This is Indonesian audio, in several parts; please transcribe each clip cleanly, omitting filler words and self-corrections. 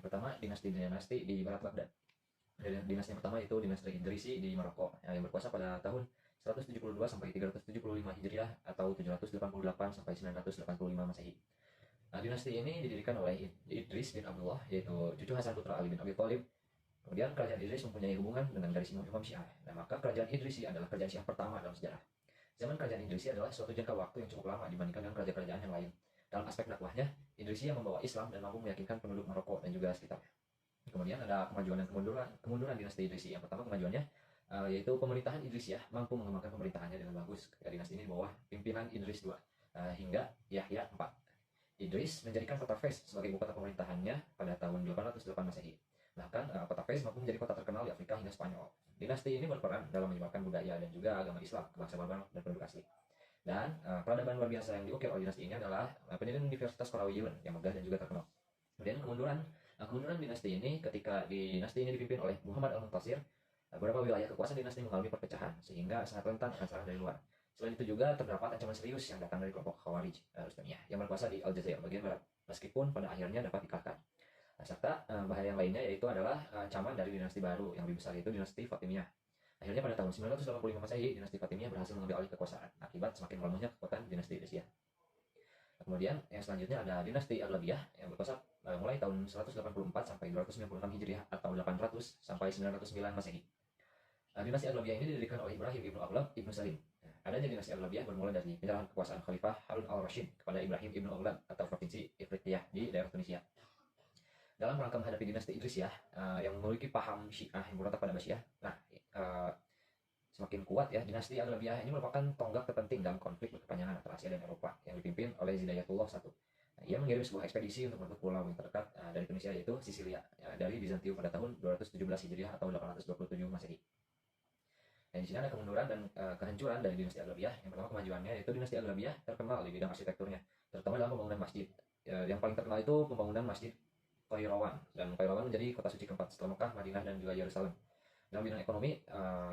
Pertama, dinasti-dinasti di barat Baghdad. Dinasti yang pertama itu dinasti Idrisi di Maroko, yang berkuasa pada tahun 172 sampai 375 Hijriah atau 788 sampai 985 Masehi. Nah, dinasti ini didirikan oleh Idris bin Abdullah, yaitu cucu Hasan putra Ali bin Abi Thalib. Kemudian kerajaan Idris mempunyai hubungan dengan garis imam Syiah. Nah, maka kerajaan Idrisi adalah kerajaan Syiah pertama dalam sejarah. Zaman kerajaan Idrisi adalah suatu jangka waktu yang cukup lama dibandingkan dengan kerajaan-kerajaan yang lain. Dalam aspek dakwahnya, Idrisi yang membawa Islam dan mampu meyakinkan penduduk Maroko dan juga sekitarnya. Kemudian ada kemajuan dan kemunduran dinasti Idrisi. Yang pertama kemajuannya yaitu pemerintahan Idrisiyah mampu mengembangkan pemerintahannya dengan bagus. Ketika dinasti ini di bawah pimpinan Idris II hingga Yahya IV. Idris menjadikan kota Fez sebagai ibu kota pemerintahannya pada tahun 808 Masehi. Bahkan kota Fez mampu menjadi kota terkenal di Afrika hingga Spanyol. Dinasti ini berperan dalam menyebarkan budaya dan juga agama Islam ke bangsa Barbar dan penduduk asli. Dan peradaban luar biasa yang diukir oleh dinasti ini adalah pendirian Universitas Qarawiyun yang megah dan juga terkenal. Kemudian kemunduran dinasti ini ketika dinasti ini dipimpin oleh Muhammad Al-Muntasir, beberapa wilayah kekuasaan dinasti mengalami perpecahan sehingga sangat rentan akan serangan dari luar. Selain itu juga terdapat ancaman serius yang datang dari kelompok Khawarij Rustamiyah yang berkuasa di Aljazair bagian barat, meskipun pada akhirnya dapat dikalahkan. Serta bahaya yang lainnya yaitu adalah ancaman dari dinasti baru yang lebih besar, yaitu dinasti Fatimiyah. Akhirnya pada tahun 985 Masehi, dinasti Fatimiyah berhasil mengambil alih kekuasaan akibat semakin melemahnya kekuatan dinasti Idrisiyah. Kemudian yang selanjutnya ada dinasti Aghlabiyah yang berkuasa mulai tahun 184 sampai 296 Hijriah atau 800 sampai 909 Masehi. Dinasti Aghlabiyah ini didirikan oleh Ibrahim ibnu Aghlab ibnu Salim. Adanya dinasti Aghlabiyah bermula dari penyerahan kekuasaan Khalifah Harun al-Rashid kepada Ibrahim ibnu Aghlab atau provinsi Ifritiyah di daerah Tunisia. Dalam rangka menghadapi dinasti Idrisiyah yang memiliki paham Syiah yang berontak pada Abbasiyah, semakin kuat ya, dinasti Aghlabiyah ini merupakan tonggak terpenting dalam konflik berkepanjangan antara Asia dan Eropa yang dipimpin oleh Zidayatullah I. Ia mengirim sebuah ekspedisi untuk merebut pulau yang terdekat dari Tunisia, yaitu Sisilia, dari Bizantium pada tahun 217 Hijriah atau 827 Masehi. Dan di sini ada kemunduran dan kehancuran dari dinasti Aghlabiyah. Yang pertama kemajuannya yaitu dinasti Aghlabiyah terkenal di bidang arsitekturnya, terutama dalam pembangunan masjid. Yang paling terkenal itu pembangunan Masjid Qairawan, dan Qairawan menjadi kota suci keempat setelah Mekah, Madinah, dan juga Yerusalem. Dalam bidang ekonomi,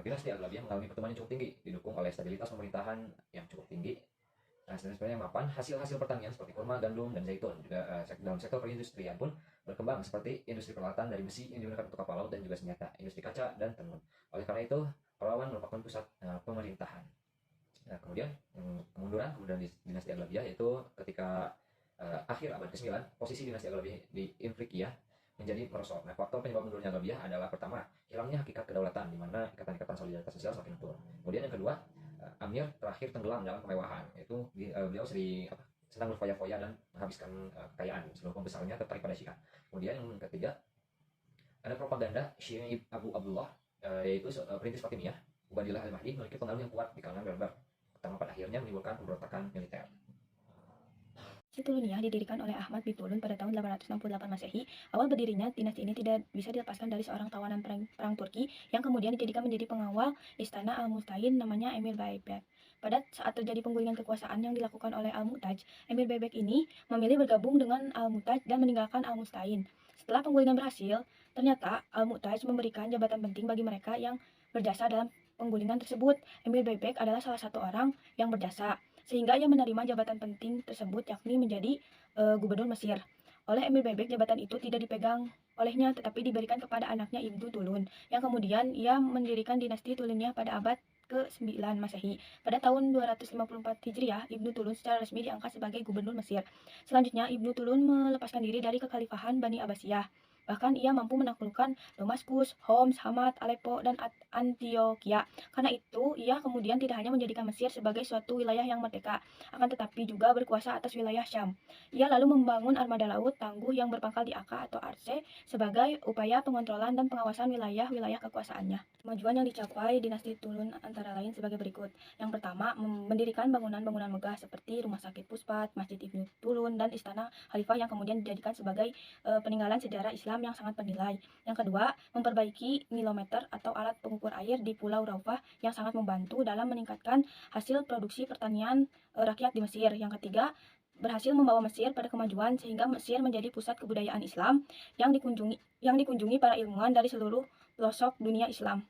dinasti Aghlabiyah mengalami pertumbuhan yang cukup tinggi, didukung oleh stabilitas pemerintahan yang cukup tinggi. Sebenarnya yang mapan, hasil-hasil pertanian seperti kurma, gandum, dan zaitun. Juga dalam sektor perindustrian pun berkembang seperti industri peralatan dari besi yang digunakan untuk kapal laut dan juga senjata, industri kaca, dan tenun. Oleh karena itu, Qairawan merupakan pusat pemerintahan. Kemudian kemunduran dinasti Aghlabiyah yaitu ketika akhir abad ke-9, posisi dinasti Aghlabiyah di Ifriqiyah menjadi merosot. Nah, faktor penyebab mundurnya Aghlabiyah adalah pertama, hilangnya hakikat kedaulatan di mana ikatan-ikatan solidaritas sosial semakin luntur. Kemudian yang kedua, Amir terakhir tenggelam dalam kemewahan, yaitu beliau sedang berfoya-foya dan menghabiskan kekayaan. Seluruh pembesarnya tertarik pada Syiah. Kemudian yang ketiga, ada propaganda Syiah Abu Abdullah, yaitu perintis Fatimiyah, Ubadillah al-Mahdi, memiliki pengaruh yang kuat di kalangan Berber, pertama pada akhirnya menimbulkan pemberontakan militer. Tuluniyah didirikan oleh Ahmad bin Tulun pada tahun 868 Masehi. Awal berdirinya, dinasti ini tidak bisa dilepaskan dari seorang tawanan perang Turki yang kemudian dijadikan menjadi pengawal istana Al-Mustain, namanya Emir Baybek. Pada saat terjadi penggulingan kekuasaan yang dilakukan oleh Al-Mu'taj, Emir Baybek ini memilih bergabung dengan Al-Mu'taj dan meninggalkan Al-Mustain. Setelah penggulingan berhasil, ternyata Al-Mu'taj memberikan jabatan penting bagi mereka yang berjasa dalam penggulingan tersebut. Emir Baybek adalah salah satu orang yang berjasa, sehingga ia menerima jabatan penting tersebut, yakni menjadi gubernur Mesir. Oleh Emir Baybek, jabatan itu tidak dipegang olehnya tetapi diberikan kepada anaknya Ibnu Tulun, yang kemudian ia mendirikan dinasti Tuluniyah pada abad ke-9 Masehi. Pada tahun 254 Hijriah, Ibnu Tulun secara resmi diangkat sebagai gubernur Mesir. Selanjutnya, Ibnu Tulun melepaskan diri dari kekhalifahan Bani Abbasiyah. Bahkan ia mampu menaklukkan Damaskus, Homs, Hamad, Aleppo, dan Antioquia. Karena itu, ia kemudian tidak hanya menjadikan Mesir sebagai suatu wilayah yang merdeka, akan tetapi juga berkuasa atas wilayah Syam. Ia lalu membangun armada laut tangguh yang berpangkal di Akka atau Arse sebagai upaya pengontrolan dan pengawasan wilayah-wilayah kekuasaannya. Kemajuan yang dicapai dinasti Tulun antara lain sebagai berikut. Yang pertama, mendirikan bangunan-bangunan megah seperti Rumah Sakit Puspat, Masjid Ibnu Tulun, dan Istana Khalifah yang kemudian dijadikan sebagai peninggalan sejarah Islam yang sangat bernilai. Yang kedua, memperbaiki nilometer atau alat pengukur air di Pulau Raufah yang sangat membantu dalam meningkatkan hasil produksi pertanian rakyat di Mesir. Yang ketiga, berhasil membawa Mesir pada kemajuan sehingga Mesir menjadi pusat kebudayaan Islam yang dikunjungi para ilmuwan dari seluruh pelosok dunia Islam.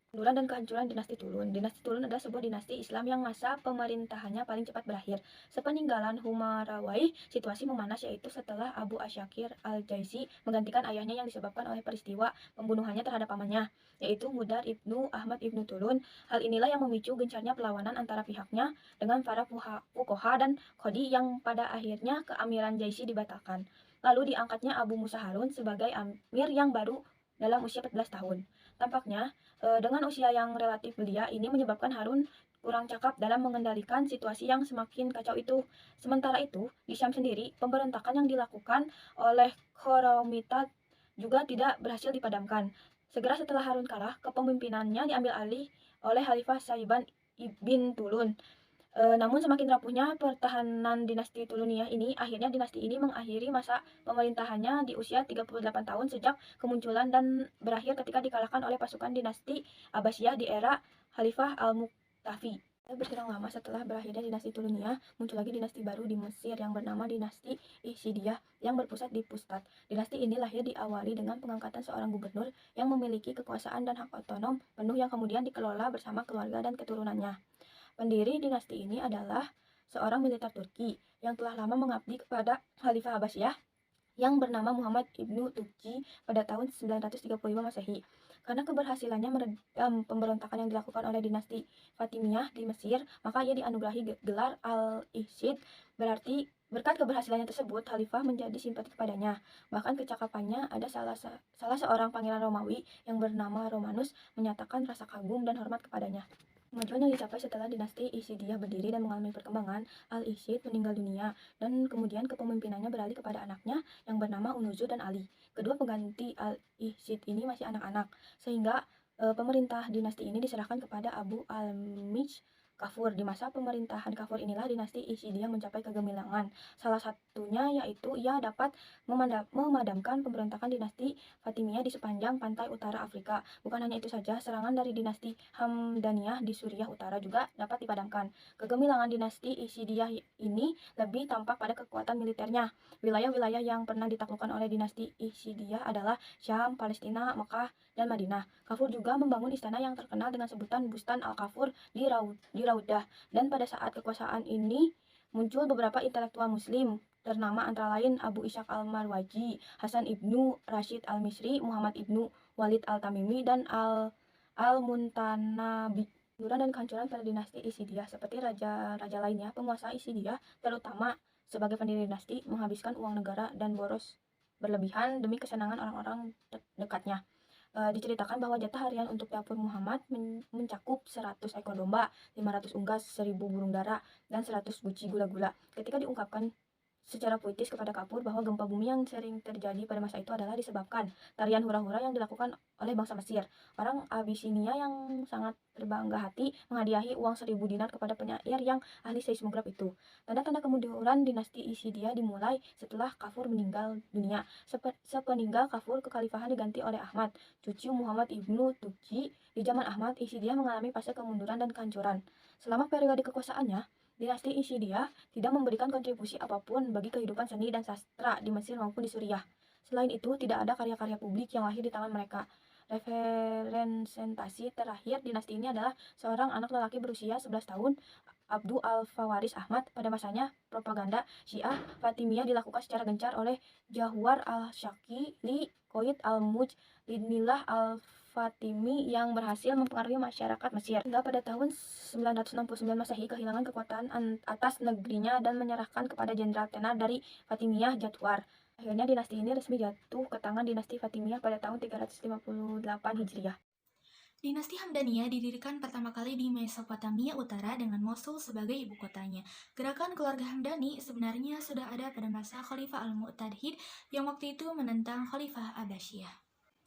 Kemunduran dan kehancuran dinasti Tulun. Dinasti Tulun adalah sebuah dinasti Islam yang masa pemerintahannya paling cepat berakhir. Sepeninggalan Humarawai, situasi memanas yaitu setelah Abu Asyakir al-Jaisi menggantikan ayahnya yang disebabkan oleh peristiwa pembunuhannya terhadap pamannya, yaitu Mudar ibnu Ahmad ibnu Tulun. Hal inilah yang memicu gencarnya perlawanan antara pihaknya dengan para fuqaha dan Qadi yang pada akhirnya keamiran Jaisi dibatalkan. Lalu diangkatnya Abu Musa Harun sebagai amir yang baru dalam usia 14 tahun. Tampaknya dengan usia yang relatif belia, ini menyebabkan Harun kurang cakap dalam mengendalikan situasi yang semakin kacau itu. Sementara itu, di Syam sendiri, pemberontakan yang dilakukan oleh Khoromitad juga tidak berhasil dipadamkan. Segera setelah Harun kalah, kepemimpinannya diambil alih oleh Khalifah Saiban ibn Tulun. Namun semakin rapuhnya pertahanan dinasti Tuluniyah ini, akhirnya dinasti ini mengakhiri masa pemerintahannya di usia 38 tahun sejak kemunculan dan berakhir ketika dikalahkan oleh pasukan dinasti Abbasiyah di era Khalifah Al-Muqtafi. Berselang lama setelah berakhirnya dinasti Tuluniyah, muncul lagi dinasti baru di Mesir yang bernama dinasti Isidiyah yang berpusat di Pustat. Dinasti ini lahir diawali dengan pengangkatan seorang gubernur yang memiliki kekuasaan dan hak otonom penuh yang kemudian dikelola bersama keluarga dan keturunannya. Pendiri dinasti ini adalah seorang militer Turki yang telah lama mengabdi kepada Khalifah Abbasiyah yang bernama Muhammad ibnu Tuqi pada tahun 935 Masehi. Karena keberhasilannya meredam pemberontakan yang dilakukan oleh dinasti Fatimiyah di Mesir, maka ia dianugerahi gelar Al-Ishid, berarti berkat keberhasilannya tersebut, Khalifah menjadi simpati kepadanya. Bahkan kecakapannya ada salah seorang pangeran Romawi yang bernama Romanus menyatakan rasa kagum dan hormat kepadanya. Kemajuan yang dicapai setelah dinasti Isidiyah berdiri dan mengalami perkembangan, Al-Ishid meninggal dunia dan kemudian kepemimpinannya beralih kepada anaknya yang bernama Unuzu dan Ali. Kedua pengganti Al-Ishid ini masih anak-anak, sehingga pemerintah dinasti ini diserahkan kepada Abu al-Mij Kafur. Di masa pemerintahan Kafur inilah dinasti Isidiyah mencapai kegemilangan. Salah satunya yaitu ia dapat memadamkan pemberontakan dinasti Fatimiyah di sepanjang pantai utara Afrika. Bukan hanya itu saja, serangan dari dinasti Hamdaniyah di Suriah Utara juga dapat dipadamkan. Kegemilangan dinasti Isidiyah ini lebih tampak pada kekuatan militernya. Wilayah-wilayah yang pernah ditaklukkan oleh dinasti Isidiyah adalah Syam, Palestina, Mekah, dan Madinah. Kafur juga membangun istana yang terkenal dengan sebutan Bustan Al-Kafur di Raudah. Dan pada saat kekuasaan ini muncul beberapa intelektual muslim ternama antara lain Abu Ishaq Al-Marwazi, Hasan ibnu Rashid Al-Misri, Muhammad ibnu Walid Al-Tamimi, dan Al-Muntanabi. Kemunduran dan kehancuran pada dinasti Isidiyah. Seperti raja-raja lainnya, penguasa Isidiyah, terutama sebagai pendiri dinasti, menghabiskan uang negara dan boros berlebihan demi kesenangan orang-orang dekatnya. Diceritakan bahwa jatah harian untuk dapur Muhammad mencakup 100 ekor domba, 500 unggas, 1000 burung dara, dan 100 guci gula-gula. Ketika diungkapkan secara puitis kepada Kafur bahwa gempa bumi yang sering terjadi pada masa itu adalah disebabkan tarian hura-hura yang dilakukan oleh bangsa Mesir. Orang Abisinia yang sangat berbangga hati menghadiahi uang 1000 dinar kepada penyair yang ahli seismograf itu. Tanda-tanda kemunduran dinasti Isidiyah dimulai setelah Kafur meninggal dunia. Sepeninggal Kafur, kekhalifahan diganti oleh Ahmad, cucu Muhammad ibnu Tuqi. Di zaman Ahmad, Isidiyah mengalami fase kemunduran dan kehancuran. Selama periode kekuasaannya, dinasti Isidiyah tidak memberikan kontribusi apapun bagi kehidupan seni dan sastra di Mesir maupun di Suriah. Selain itu, tidak ada karya-karya publik yang lahir di tangan mereka. Representasi terakhir dinasti ini adalah seorang anak lelaki berusia 11 tahun, Abdu al-Fawaris Ahmad. Pada masanya, propaganda Syiah Fatimiyah dilakukan secara gencar oleh Jahwar al-Shaki, Li Qoid al-Muj, Lidnillah al-Fatimi yang berhasil mempengaruhi masyarakat Mesir. Hingga pada tahun 969 Masehi kehilangan kekuatan atas negerinya dan menyerahkan kepada jenderal tenar dari Fatimiyah, Jatwar. Akhirnya dinasti ini resmi jatuh ke tangan dinasti Fatimiyah pada tahun 358 Hijriah. Dinasti Hamdaniyah didirikan pertama kali di Mesopotamia Utara dengan Mosul sebagai ibu kotanya. Gerakan keluarga Hamdani sebenarnya sudah ada pada masa Khalifah Al-Mu'tadhid yang waktu itu menentang Khalifah Abbasiyah.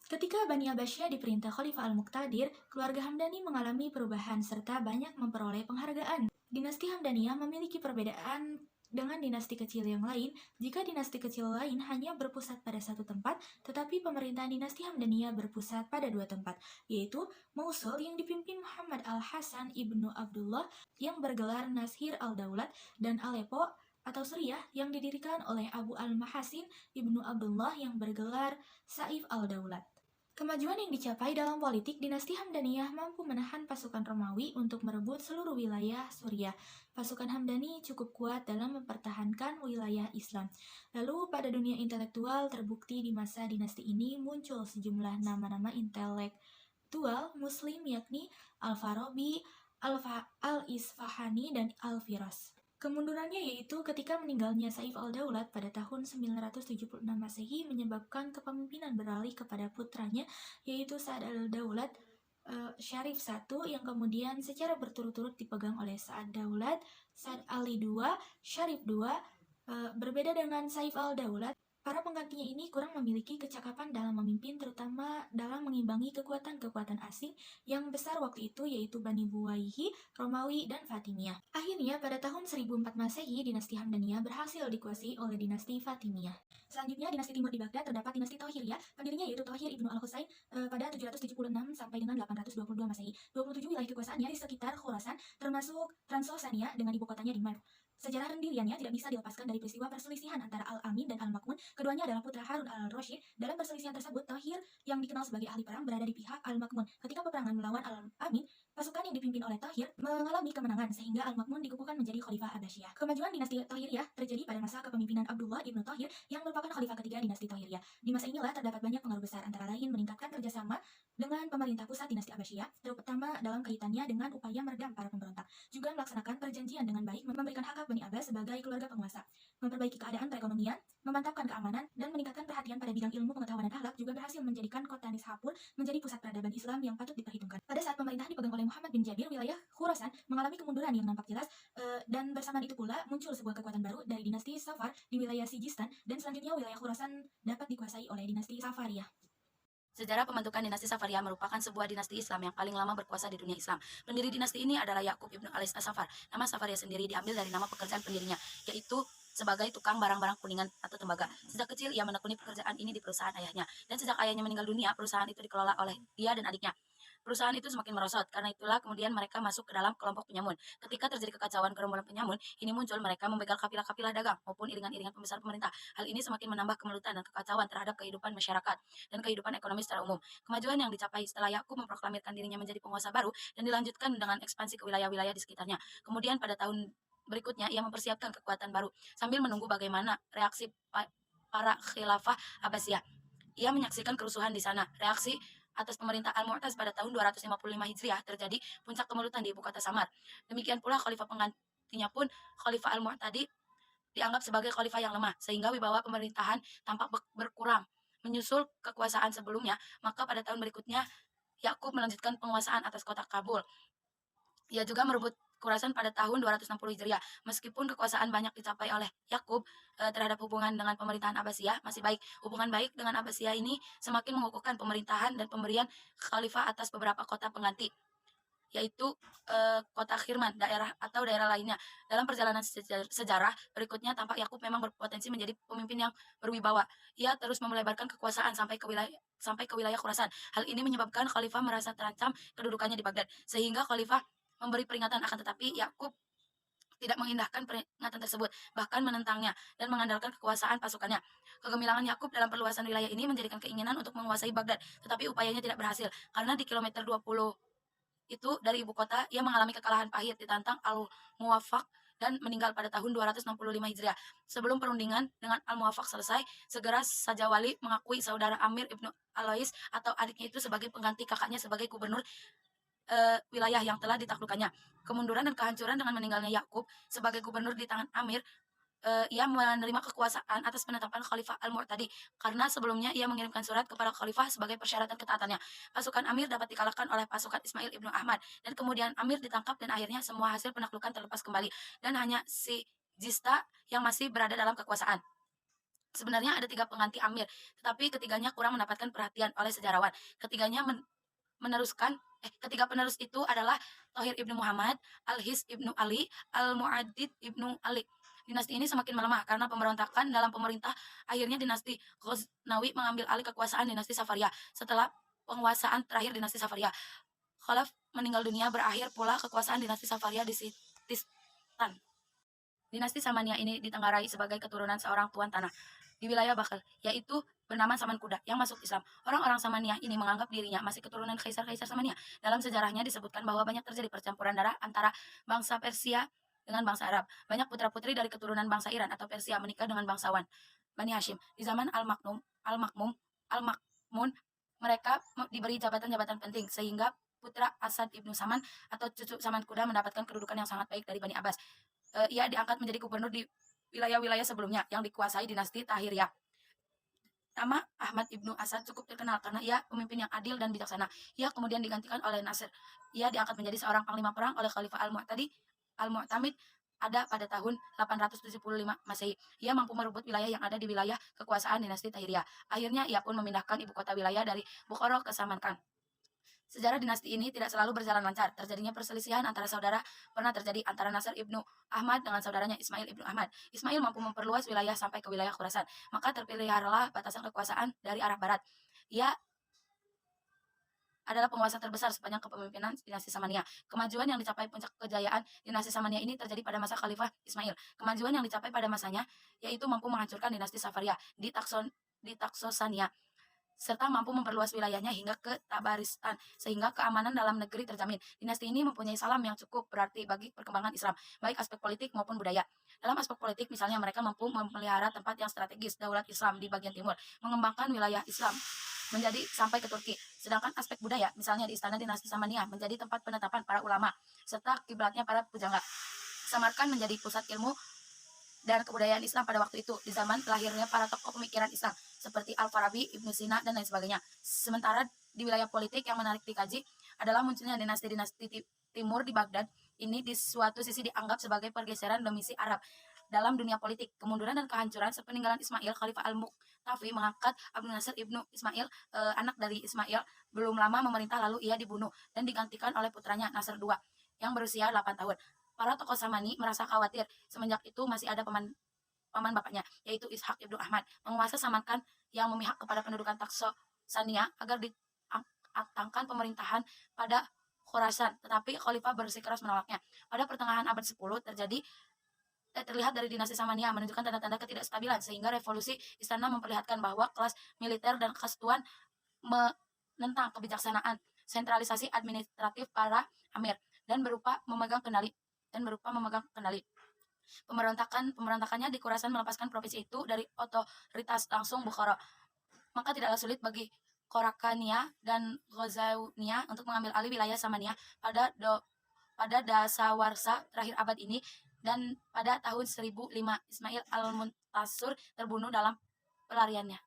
Ketika Bani Abbasiyah diperintah Khalifah Al-Muqtadir, keluarga Hamdani mengalami perubahan serta banyak memperoleh penghargaan. Dinasti Hamdaniyah memiliki perbedaan dengan dinasti kecil yang lain. Jika dinasti kecil lain hanya berpusat pada satu tempat, tetapi pemerintahan dinasti Hamdaniyah berpusat pada dua tempat, yaitu Mosul yang dipimpin Muhammad Al-Hasan ibnu Abdullah yang bergelar Nashir al-Daulat, dan Aleppo atau Suriah yang didirikan oleh Abu al-Mahasin ibnu Abdullah yang bergelar Saif al-Daulat. Kemajuan yang dicapai dalam politik dinasti Hamdaniyah mampu menahan pasukan Romawi untuk merebut seluruh wilayah Suriah. Pasukan Hamdani cukup kuat dalam mempertahankan wilayah Islam. Lalu pada dunia intelektual terbukti di masa dinasti ini muncul sejumlah nama-nama intelektual Muslim yakni Al-Farabi, Al-Isfahani, dan Al-Firas. Kemundurannya yaitu ketika meninggalnya Saif al-Daulat pada tahun 976 Masehi menyebabkan kepemimpinan beralih kepada putranya yaitu Sa'ad al-Daulat Syarif I yang kemudian secara berturut-turut dipegang oleh Sa'ad Daulat, Sa'ad Ali II, Syarif II. Berbeda dengan Saif al-Daulat, para penggantinya ini kurang memiliki kecakapan dalam memimpin, terutama dalam mengimbangi kekuatan-kekuatan asing yang besar waktu itu yaitu Bani Buwayhi, Romawi, dan Fatimiyah. Akhirnya pada tahun 1004 Masehi, dinasti Hamdaniyah berhasil dikuasai oleh dinasti Fatimiyah. Selanjutnya, dinasti timur di Baghdad terdapat dinasti Tahiriyah, pendirinya yaitu Tahir ibnu Al-Husain pada 776 sampai dengan 822 Masehi. 27 wilayah kekuasaannya di sekitar Khurasan, termasuk Transoxania dengan ibu kotanya di Merv. Sejarah pendiriannya tidak bisa dilepaskan dari peristiwa perselisihan antara Al-Amin dan Al-Makmun. Keduanya adalah putra Harun al-Rasyid. Dalam perselisihan tersebut, Tahir yang dikenal sebagai ahli perang berada di pihak Al-Makmun. Ketika peperangan melawan Al-Amin, pasukan yang dipimpin oleh Tahir mengalami kemenangan sehingga Al-Makmun dikukuhkan menjadi khalifah Abbasiyah. Kemajuan dinasti Tahiriyah terjadi pada masa kepemimpinan Abdullah ibnu Tahir yang merupakan khalifah ketiga dinasti Tahiriyah. Di masa inilah terdapat banyak pengaruh besar, antara lain meningkatkan kerjasama dengan pemerintah pusat dinasti Abbasiyah, terutama dalam kaitannya dengan upaya meredam para pemberontak. Juga melaksanakan perjanjian dengan baik, memberikan hak Bani Abbas sebagai keluarga penguasa, memperbaiki keadaan perekonomian, memantapkan keamanan, dan meningkatkan perhatian pada bidang ilmu pengetahuan dan akhlak, juga berhasil menjadikan kota Nishapur menjadi pusat peradaban Islam yang patut diperhitungkan. Pada saat pemerintahan dipegang oleh Muhammad bin Jabir, wilayah Khurasan mengalami kemunduran yang nampak jelas, dan bersamaan itu pula muncul sebuah kekuatan baru dari dinasti Safar di wilayah Sijistan, dan selanjutnya wilayah Khurasan dapat dikuasai oleh dinasti Safariyah. Sejarah pembentukan dinasti Safaria merupakan sebuah dinasti Islam yang paling lama berkuasa di dunia Islam. Pendiri dinasti ini adalah Yakub ibnu Alis as-Safar. Nama Safaria sendiri diambil dari nama pekerjaan pendirinya, yaitu sebagai tukang barang-barang kuningan atau tembaga. Sejak kecil ia menekuni pekerjaan ini di perusahaan ayahnya, dan sejak ayahnya meninggal dunia, perusahaan itu dikelola oleh dia dan adiknya. Perusahaan itu semakin merosot, karena itulah kemudian mereka masuk ke dalam kelompok penyamun. Ketika terjadi kekacauan gerombolan penyamun, ini muncul mereka membegal kapilah-kapilah dagang maupun iringan-iringan pembesar pemerintah. Hal ini semakin menambah kemelutan dan kekacauan terhadap kehidupan masyarakat dan kehidupan ekonomi secara umum. Kemajuan yang dicapai setelah Yakub memproklamirkan dirinya menjadi penguasa baru dan dilanjutkan dengan ekspansi ke wilayah-wilayah di sekitarnya. Kemudian pada tahun berikutnya ia mempersiapkan kekuatan baru sambil menunggu bagaimana reaksi para khilafah Abbasiyah. Ia menyaksikan kerusuhan di sana. Reaksi atas pemerintah Al-Mu'taz pada tahun 255 Hijriah terjadi puncak kemelutan di ibu kota Samar. Demikian pula khalifah penggantinya pun, Khalifah Al-Mu'tadi, dianggap sebagai khalifah yang lemah, sehingga wibawa pemerintahan tampak berkurang. Menyusul kekuasaan sebelumnya, maka pada tahun berikutnya Yakub melanjutkan penguasaan atas kota Kabul. Ia juga merebut Khurasan pada tahun 260 Hijriah. Meskipun kekuasaan banyak dicapai oleh Yakub terhadap hubungan dengan pemerintahan Abbasiyah masih baik. Hubungan baik dengan Abbasiyah ini semakin mengukuhkan pemerintahan dan pemberian khalifah atas beberapa kota pengganti, yaitu kota Khirman, daerah lainnya. Dalam perjalanan sejarah berikutnya, tampak Yakub memang berpotensi menjadi pemimpin yang berwibawa. Ia terus melebarkan kekuasaan sampai ke wilayah Khurasan. Hal ini menyebabkan khalifah merasa terancam kedudukannya di Baghdad, sehingga khalifah memberi peringatan, akan tetapi Yakub tidak mengindahkan peringatan tersebut, bahkan menentangnya dan mengandalkan kekuasaan pasukannya. Kegemilangan Yakub dalam perluasan wilayah ini menjadikan keinginan untuk menguasai Baghdad, tetapi upayanya tidak berhasil, karena di kilometer 20 itu dari ibu kota, ia mengalami kekalahan pahit ditantang Al-Muwaffaq dan meninggal pada tahun 265 Hijriah. Sebelum perundingan dengan Al-Muwaffaq selesai, segera saja wali mengakui saudara Amir ibnu Alois atau adiknya itu sebagai pengganti kakaknya sebagai gubernur wilayah yang telah ditaklukkannya. Kemunduran dan kehancuran dengan meninggalnya Yakub sebagai gubernur di tangan Amir, ia menerima kekuasaan atas penetapan Khalifah Al-Mu'tadi, karena sebelumnya ia mengirimkan surat kepada Khalifah sebagai persyaratan ketaatannya. Pasukan Amir dapat dikalahkan oleh pasukan Ismail ibnu Ahmad, dan kemudian Amir ditangkap dan akhirnya semua hasil penaklukan terlepas kembali, dan hanya si Jista yang masih berada dalam kekuasaan. Sebenarnya ada 3 pengganti Amir, tetapi ketiganya kurang mendapatkan perhatian oleh sejarawan. Ketiga penerus itu adalah Tahir ibnu Muhammad, Al-His ibnu Ali, Al-Mu'addid ibnu Ali. Dinasti ini semakin melemah karena pemberontakan dalam pemerintah. Akhirnya dinasti Ghaznawi mengambil alih kekuasaan dinasti Safaria. Setelah penguasaan terakhir dinasti Safaria, Khalaf meninggal dunia, berakhir pula kekuasaan dinasti Safaria di Sistan. Dinasti Samania ini ditenggarai sebagai keturunan seorang tuan tanah. di wilayah Bakal, yaitu bernama Saman Kuda yang masuk Islam. Orang-orang Samaniyah ini menganggap dirinya masih keturunan kaisar-kaisar Samaniyah. Dalam sejarahnya disebutkan bahwa banyak terjadi percampuran darah antara bangsa Persia dengan bangsa Arab. Banyak putra-putri dari keturunan bangsa Iran atau Persia menikah dengan bangsawan Bani Hashim. Di zaman Al-Makmun, mereka diberi jabatan-jabatan penting sehingga putra Asad ibnu Saman atau cucu Saman Kuda mendapatkan kedudukan yang sangat baik dari Bani Abbas. Ia diangkat menjadi gubernur di wilayah-wilayah sebelumnya yang dikuasai dinasti Tahiriyah. Nama Ahmad ibnu Asad cukup terkenal karena ia pemimpin yang adil dan bijaksana. Ia kemudian digantikan oleh Nasir. Ia diangkat menjadi seorang panglima perang oleh Khalifah Al-Mu'tamid ada pada tahun 875 Masehi. Ia mampu merebut wilayah yang ada di wilayah kekuasaan dinasti Tahiriyah. Akhirnya ia pun memindahkan ibu kota wilayah dari Bukhara ke Samarkand. Sejarah dinasti ini tidak selalu berjalan lancar. Terjadinya perselisihan antara saudara pernah terjadi antara Nasir ibnu Ahmad dengan saudaranya Ismail ibnu Ahmad. Ismail mampu memperluas wilayah sampai ke wilayah Khurasan. Maka terpeliharalah batasan kekuasaan dari arah barat. Ia adalah penguasa terbesar sepanjang kepemimpinan dinasti Samaniyah. Kemajuan yang dicapai puncak kejayaan dinasti Samaniyah ini terjadi pada masa Khalifah Ismail. Kemajuan yang dicapai pada masanya yaitu mampu menghancurkan dinasti Safaria di Taksosania, serta mampu memperluas wilayahnya hingga ke Tabaristan, sehingga keamanan dalam negeri terjamin. Dinasti ini mempunyai salam yang cukup berarti bagi perkembangan Islam, baik aspek politik maupun budaya. Dalam aspek politik, misalnya mereka mampu memelihara tempat yang strategis daulat Islam di bagian timur, mengembangkan wilayah Islam menjadi sampai ke Turki. Sedangkan aspek budaya, misalnya di istana dinasti Samaniyah, menjadi tempat penetapan para ulama, serta kiblatnya para pujangga. Samarkand menjadi pusat ilmu dan kebudayaan Islam pada waktu itu, di zaman lahirnya para tokoh pemikiran Islam seperti Al-Farabi, Ibnu Sina, dan lain sebagainya. Sementara di wilayah politik yang menarik dikaji adalah munculnya dinasti-dinasti timur di Baghdad. Ini di suatu sisi dianggap sebagai pergeseran domisi Arab dalam dunia politik. Kemunduran dan kehancuran sepeninggalan Ismail, Khalifah Al-Muqtafi mengangkat Abdul Nasir ibnu Ismail, anak dari Ismail, belum lama memerintah lalu ia dibunuh dan digantikan oleh putranya Nasr II yang berusia 8 tahun. Para tokoh Samani merasa khawatir semenjak itu masih ada paman bapaknya, yaitu Ishak ibnu Ahmad, penguasa Samarkand yang memihak kepada pendudukan Taksosania agar diangkatkan pemerintahan pada Khurasan, tetapi Khalifah bersikeras menolaknya. Pada pertengahan abad 10 terlihat dari dinasti Samaniyah menunjukkan tanda-tanda ketidakstabilan, sehingga revolusi istana memperlihatkan bahwa kelas militer dan khas tuan menentang kebijaksanaan sentralisasi administratif para amir dan berupa memegang kendali. Pemberontakannya di Khurasan melepaskan provinsi itu dari otoritas langsung Bukhara. Maka tidaklah sulit bagi Khorakania dan Ghazawiyah untuk mengambil alih wilayah Samaniyah pada dasawarsa terakhir abad ini, dan pada tahun 1005 Ismail al-Muntasir terbunuh dalam pelariannya.